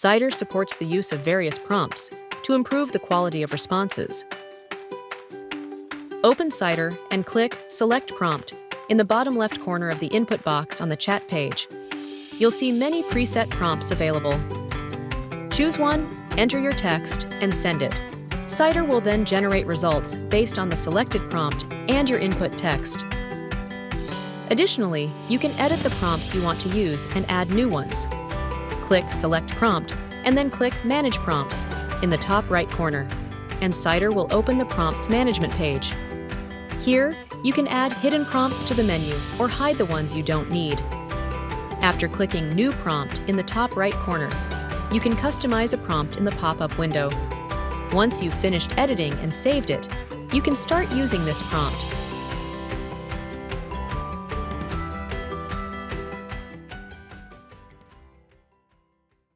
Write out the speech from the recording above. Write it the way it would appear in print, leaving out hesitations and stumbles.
Cider supports the use of various prompts to improve the quality of responses. Open Cider and click Select Prompt in the bottom left corner of the input box on the chat page. You'll see many preset prompts available. Choose one, enter your text, and send it. Cider will then generate results based on the selected prompt and your input text. Additionally, you can edit the prompts you want to use and add new ones. Click Select Prompt and then click Manage Prompts in the top right corner, and Cider will open the Prompts Management page. Here, you can add hidden prompts to the menu or hide the ones you don't need. After clicking New Prompt in the top right corner, you can customize a prompt in the pop-up window. Once you've finished editing and saved it, you can start using this prompt